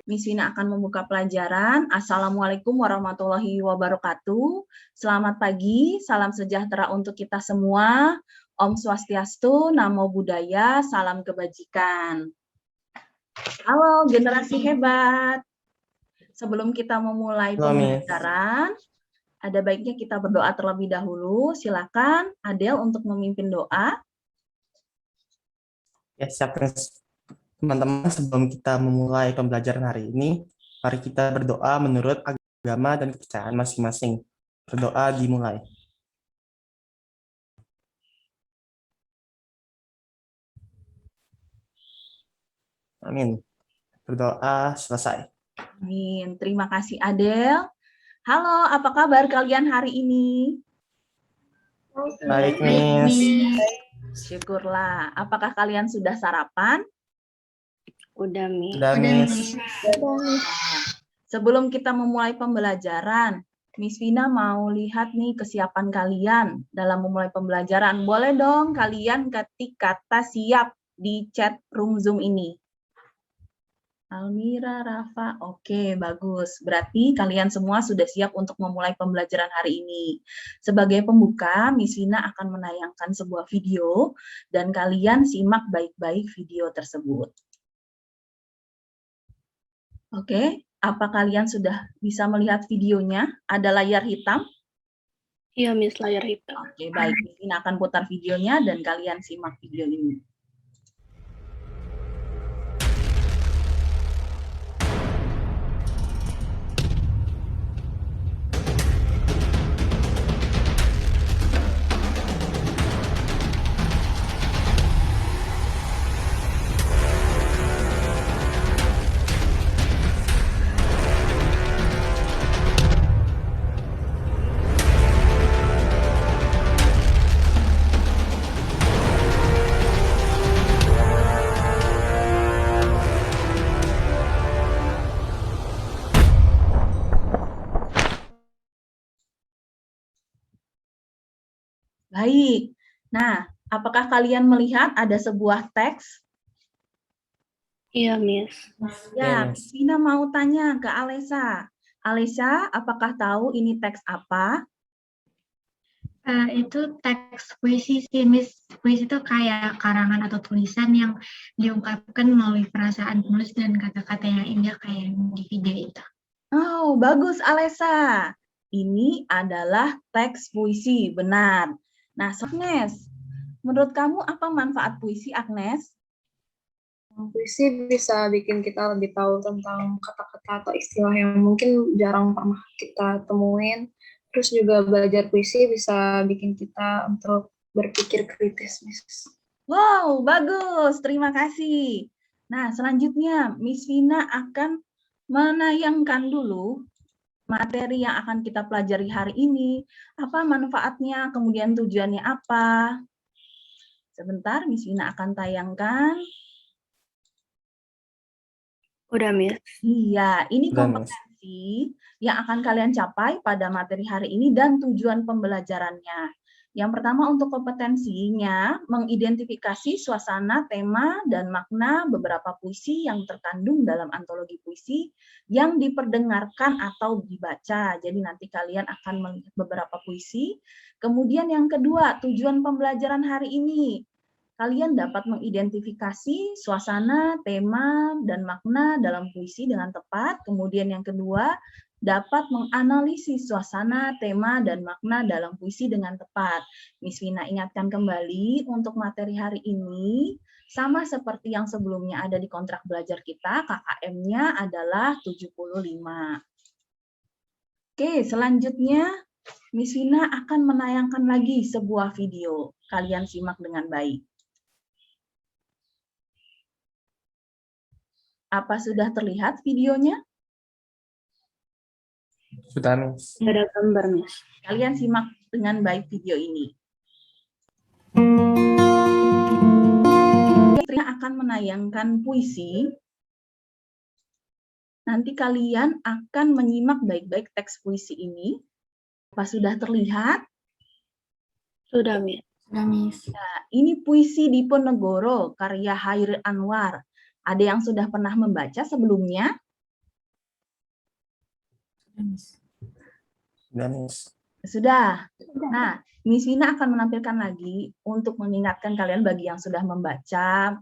Miss Vina akan membuka pelajaran. Assalamualaikum warahmatullahi wabarakatuh. Selamat pagi, salam sejahtera untuk kita semua. Om Swastiastu, Namo Buddhaya, salam kebajikan. Halo generasi hebat. Sebelum kita memulai pembelajaran, ada baiknya kita berdoa terlebih dahulu. Silakan Adel untuk memimpin doa. Ya, siap, teman-teman. Sebelum kita memulai pembelajaran hari ini, mari kita berdoa menurut agama dan kepercayaan masing-masing. Berdoa dimulai. Amin. Berdoa selesai. Amin. Terima kasih Adel. Halo, apa kabar kalian hari ini? Baik, Miss. Syukurlah. Apakah kalian sudah sarapan? Udah, Miss. Udah, Miss. Sebelum kita memulai pembelajaran, Miss Vina mau lihat nih kesiapan kalian dalam memulai pembelajaran. Boleh dong kalian ketik kata siap di chat room Zoom ini. Almira, Rafa, oke, bagus. Berarti kalian semua sudah siap untuk memulai pembelajaran hari ini. Sebagai pembuka, Miss Vina akan menayangkan sebuah video dan kalian simak baik-baik video tersebut. Oke, apa kalian sudah bisa melihat videonya? Ada layar hitam? Iya, Miss, layar hitam. Oke, baik. Miss Vina akan putar videonya dan kalian simak video ini. Baik. Nah, apakah kalian melihat ada sebuah teks? Iya, Miss. Ya, Miss Vina mau tanya ke Alesa. Alesa, apakah tahu ini teks apa? Itu teks puisi sih, Miss. Puisi itu kayak karangan atau tulisan yang diungkapkan melalui perasaan penulis dan kata-kata yang indah kayak di video itu. Oh, bagus Alesa. Ini adalah teks puisi, benar. Nah, Agnes, menurut kamu apa manfaat puisi, Agnes? Puisi bisa bikin kita lebih tahu tentang kata-kata atau istilah yang mungkin jarang pernah kita temuin. Terus juga belajar puisi bisa bikin kita untuk berpikir kritis, Miss. Wow, bagus. Terima kasih. Nah, selanjutnya Miss Vina akan menayangkan dulu materi yang akan kita pelajari hari ini. Apa manfaatnya, kemudian tujuannya apa. Sebentar, Miss Vina akan tayangkan. Udah, Miss. Iya, ini kompetensi yang akan kalian capai pada materi hari ini dan tujuan pembelajarannya. Yang pertama untuk kompetensinya, mengidentifikasi suasana, tema, dan makna beberapa puisi yang terkandung dalam antologi puisi yang diperdengarkan atau dibaca. Jadi nanti kalian akan melihat beberapa puisi. Kemudian yang kedua, tujuan pembelajaran hari ini. Kalian dapat mengidentifikasi suasana, tema, dan makna dalam puisi dengan tepat. Kemudian yang kedua, dapat menganalisis suasana, tema, dan makna dalam puisi dengan tepat. Miss Vina ingatkan kembali untuk materi hari ini, sama seperti yang sebelumnya ada di kontrak belajar kita, KKM-nya adalah 75. Oke, selanjutnya Miss Vina akan menayangkan lagi sebuah video. Kalian simak dengan baik. Apa sudah terlihat videonya? Sudah, Miss. Nggak ada gambar, Miss. Kalian simak dengan baik video ini. Saya akan menayangkan puisi. Nanti kalian akan menyimak baik-baik teks puisi ini. Apa sudah terlihat? Sudah, Miss. Sudah, Miss. Nah, ini puisi Diponegoro karya Hairil Anwar. Ada yang sudah pernah membaca sebelumnya? Sudah, Miss. Sudah. Nah, Miss Vina akan menampilkan lagi untuk mengingatkan kalian bagi yang sudah membaca,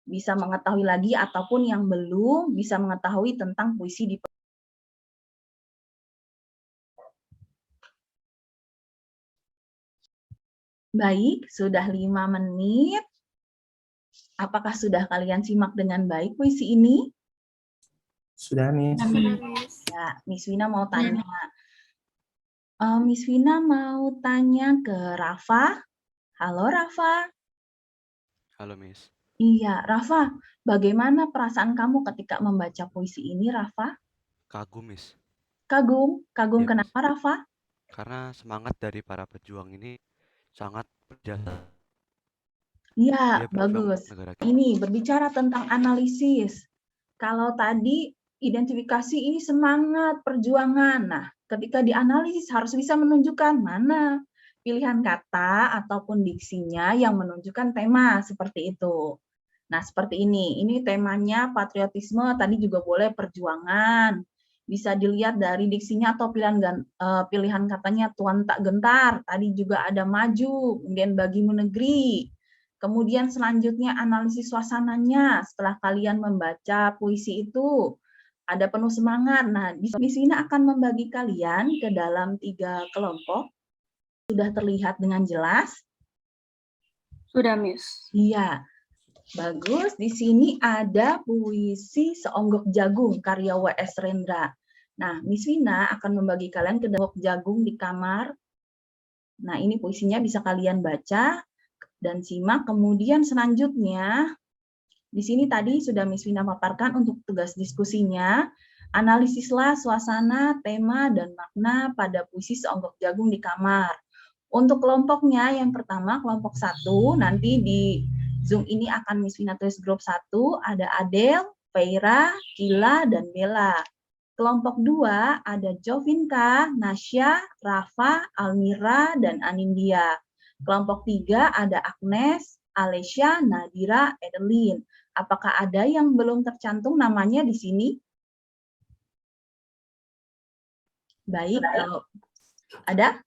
bisa mengetahui lagi ataupun yang belum bisa mengetahui tentang puisi di Baik, sudah 5 menit. Apakah sudah kalian simak dengan baik puisi ini? Sudah, Miss. Ya, Miss Vina mau tanya. Miss Vina mau tanya ke Rafa. Halo, Rafa. Halo, Miss. Iya, Rafa, bagaimana perasaan kamu ketika membaca puisi ini, Rafa? Kagum, Miss. Kagum? Kagum Iya, kenapa, Miss. Rafa? Karena semangat dari para pejuang ini sangat berjasa. Iya, Dia berjuang bagus. untuk negara kita. Ini berbicara tentang analisis. Kalau tadi identifikasi ini semangat perjuangan. Nah, ketika dianalisis harus bisa menunjukkan mana pilihan kata ataupun diksinya yang menunjukkan tema seperti itu. Nah, seperti ini. Ini temanya patriotisme, tadi juga boleh perjuangan. Bisa dilihat dari diksinya atau pilihan katanya tuan tak gentar. Tadi juga ada maju, kemudian bagimu negeri. Kemudian selanjutnya analisis suasananya. Setelah kalian membaca puisi itu, ada penuh semangat. Nah, di sini akan membagi kalian ke dalam 3 kelompok. Sudah terlihat dengan jelas? Sudah, Miss. Iya. Bagus, di sini ada puisi Seonggok Jagung karya W.S. Rendra. Nah, Miss Vina akan membagi kalian ke dalam jagung di kamar. Nah, ini puisinya bisa kalian baca dan simak. Kemudian selanjutnya, di sini tadi sudah Miss Vina paparkan untuk tugas diskusinya. Analisislah suasana, tema, dan makna pada puisi Seonggok Jagung di kamar. Untuk kelompoknya, yang pertama kelompok 1, nanti di Zoom ini akan Miss Vina tulis grup 1, ada Adel, Feira, Kila, dan Bella. Kelompok 2 ada Jovinka, Nasya, Rafa, Almira, dan Anindya. Kelompok 3 ada Agnes, Alesya, Nadira, Edelin. Apakah ada yang belum tercantum namanya di sini? Baik, kalau ada?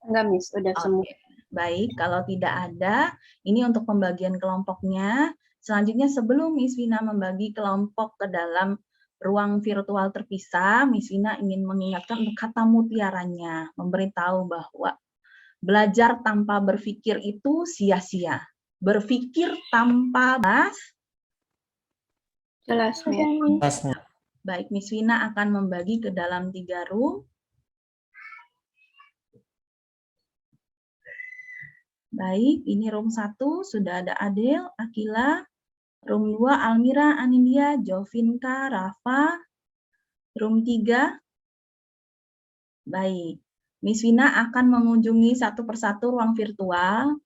Enggak, Miss. Udah semua. Baik, kalau tidak ada, ini untuk pembagian kelompoknya. Selanjutnya sebelum Miss Vina membagi kelompok ke dalam ruang virtual terpisah, Miss Vina ingin mengingatkan untuk kata mutiaranya, memberitahu bahwa belajar tanpa berpikir itu sia-sia. Berpikir tanpa Jelas, Miss. Baik, Miss Vina akan membagi ke dalam 3 room. Baik, ini room 1 sudah ada Adel, Akila. Room 2 Almira, Anindya, Jovinka, Rafa. Room 3. Baik. Miss Vina akan mengunjungi satu persatu ruang virtual.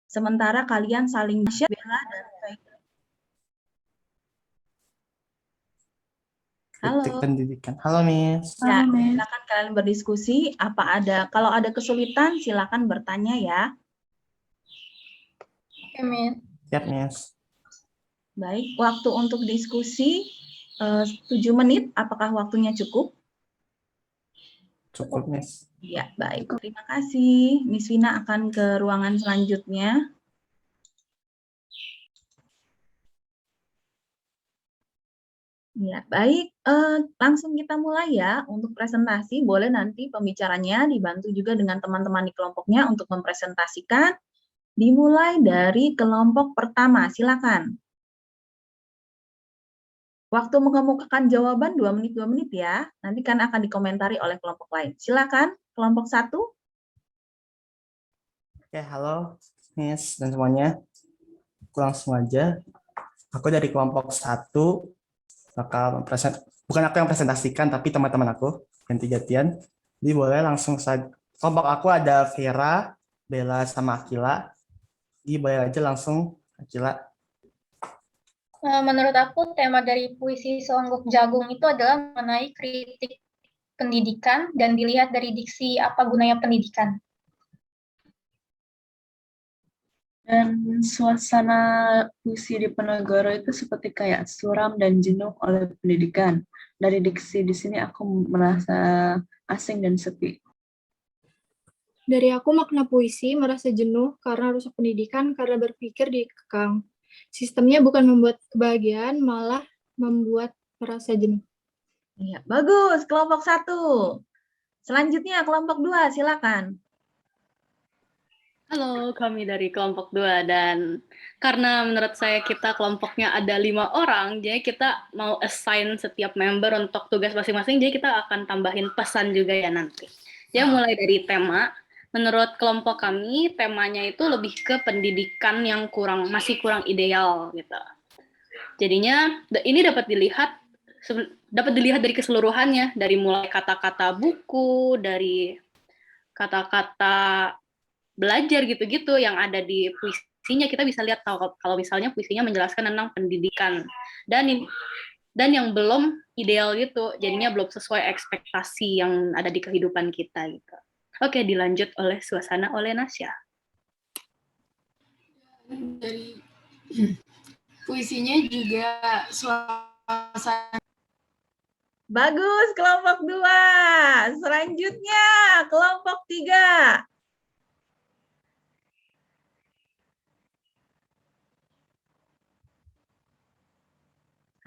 Sementara kalian saling share Bella dan Feira. Kritik pendidikan. Halo, Miss. Ya, silakan kalian berdiskusi. Kalau ada kesulitan silakan bertanya ya. Siap, Miss. Baik, waktu untuk diskusi 7 menit. Apakah waktunya cukup? Cukup, Miss. Ya, baik. Terima kasih. Miss Vina akan ke ruangan selanjutnya. Ya, baik. Langsung kita mulai ya. Untuk presentasi, boleh nanti pembicaranya dibantu juga dengan teman-teman di kelompoknya untuk mempresentasikan. Dimulai dari kelompok pertama, silakan. Waktu mengemukakan jawaban 2 menit ya. Nanti kan akan dikomentari oleh kelompok lain. Silakan, kelompok 1. Oke, halo, Miss dan semuanya. Aku langsung aja. Aku dari kelompok 1, bakal bukan aku yang presentasikan, tapi teman-teman aku, ganti-gantian. Jadi boleh langsung saja. Kelompok aku ada Vera, Bella, sama Akila. Jadi boleh aja langsung Akila. Menurut aku tema dari puisi Seonggok Jagung itu adalah mengenai kritik pendidikan dan dilihat dari diksi apa gunanya pendidikan. Dan suasana puisi di Penegoro itu seperti kayak suram dan jenuh oleh pendidikan. dari diksi di sini aku merasa asing dan sepi. Dari aku makna puisi merasa jenuh karena rusak pendidikan karena berpikir dikekang. Sistemnya bukan membuat kebahagiaan, malah membuat merasa jenuh. Iya, bagus. Kelompok 1. Selanjutnya kelompok 2, silakan. Halo, kami dari kelompok 2 dan karena menurut saya kita kelompoknya ada 5 orang, jadi kita mau assign setiap member untuk tugas masing-masing, jadi kita akan tambahin pesan juga ya nanti. Jadi mulai dari tema, menurut kelompok kami temanya itu lebih ke pendidikan yang masih kurang ideal gitu. Jadinya ini dapat dilihat dari keseluruhannya, dari mulai kata-kata buku, dari kata-kata belajar gitu-gitu yang ada di puisinya. Kita bisa lihat kalau misalnya puisinya menjelaskan tentang pendidikan dan yang belum ideal gitu, jadinya belum sesuai ekspektasi yang ada di kehidupan kita gitu. Oke, dilanjut oleh Suasana oleh Nasya. Dari puisinya juga suasana. Bagus, kelompok 2. Selanjutnya, kelompok 3.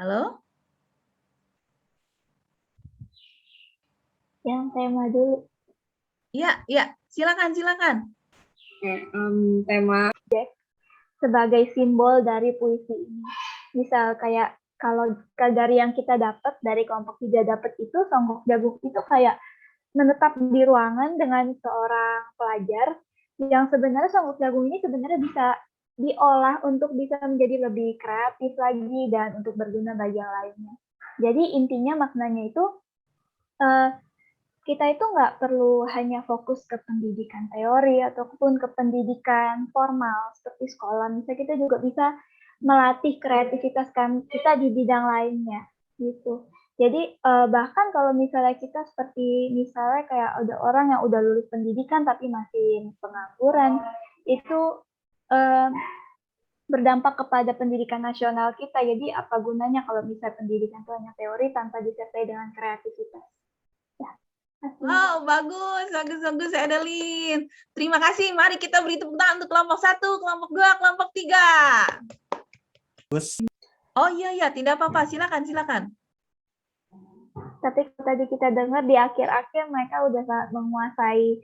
Halo? Yang tema dulu. Iya, silakan. Tema Sebagai simbol dari puisi ini. Misal kayak kalau dari yang kita dapat, dari kelompok 3 dapat itu, Songgok Jagung itu kayak menetap di ruangan dengan seorang pelajar yang sebenarnya Songgok Jagung ini sebenarnya bisa diolah untuk bisa menjadi lebih kreatif lagi dan untuk berguna bagi yang lainnya. Jadi intinya maknanya itu kita itu nggak perlu hanya fokus ke pendidikan teori ataupun ke pendidikan formal seperti sekolah. Misalnya kita juga bisa melatih kreativitas kita di bidang lainnya gitu. Jadi bahkan kalau misalnya kita seperti misalnya kayak ada orang yang udah lulus pendidikan tapi masih pengangguran, itu berdampak kepada pendidikan nasional kita. Jadi apa gunanya kalau misalnya pendidikan itu hanya teori tanpa disertai dengan kreativitas. Wow, bagus Adeline. Terima kasih. Mari kita beri tepuk tangan untuk kelompok 1, kelompok 2, kelompok 3. Oh iya, tidak apa-apa. Silakan. Tapi tadi kita dengar di akhir-akhir mereka udah sangat menguasai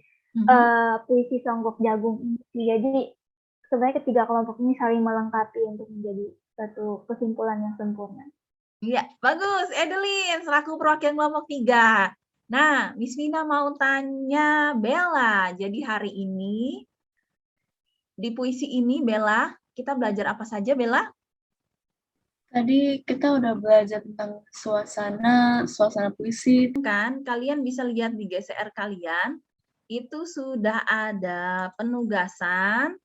puisi Songgok Jagung ini. Jadi sebenarnya ketiga kelompok ini saling melengkapi untuk menjadi satu kesimpulan yang sempurna. Iya, bagus Adeline selaku perwakilan kelompok 3. Nah, Miss Vina mau tanya Bella. Jadi hari ini di puisi ini Bella, kita belajar apa saja Bella? Tadi kita udah belajar tentang suasana puisi. Kan, kalian bisa lihat di GCR kalian, itu sudah ada penugasan.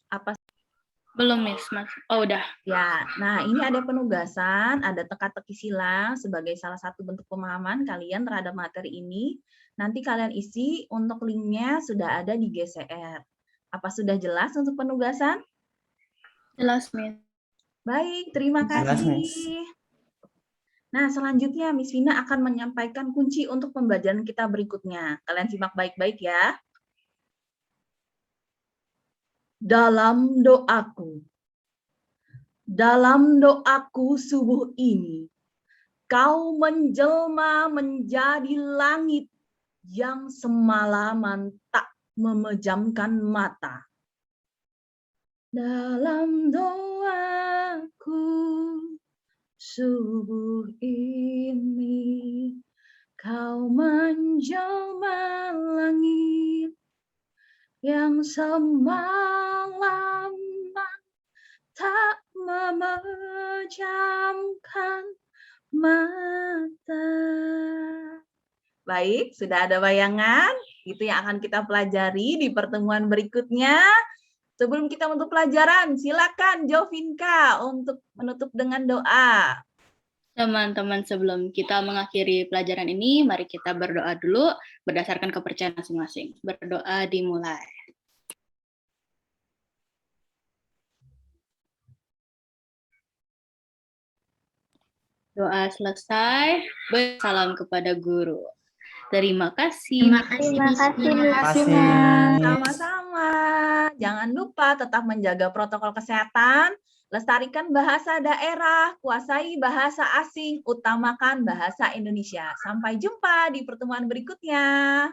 Apa? Belum, Miss. Oh, udah. Ya, nah ini ada penugasan, ada teka-teki silang sebagai salah satu bentuk pemahaman kalian terhadap materi ini. Nanti kalian isi, untuk linknya sudah ada di GCR. Apa sudah jelas untuk penugasan? Jelas, Miss. Baik, terima kasih. Nah, selanjutnya Miss Vina akan menyampaikan kunci untuk pembelajaran kita berikutnya. Kalian simak baik-baik ya. Dalam doaku subuh ini, kau menjelma menjadi langit yang semalaman tak memejamkan mata. Dalam doaku subuh ini, kau menjelma langit yang semalaman tak memejamkan mata. Baik, sudah ada bayangan? Itu yang akan kita pelajari di pertemuan berikutnya. Sebelum kita menutup pelajaran, silakan Jovinka untuk menutup dengan doa. Teman-teman, sebelum kita mengakhiri pelajaran ini, mari kita berdoa dulu berdasarkan kepercayaan masing-masing. Berdoa dimulai. Doa selesai. Bersalam kepada guru. Terima kasih. Terima kasih. Terima kasih. Terima kasih, Terima kasih, Mas. Miss. Sama-sama. Jangan lupa tetap menjaga protokol kesehatan, lestarikan bahasa daerah, kuasai bahasa asing, utamakan bahasa Indonesia. Sampai jumpa di pertemuan berikutnya.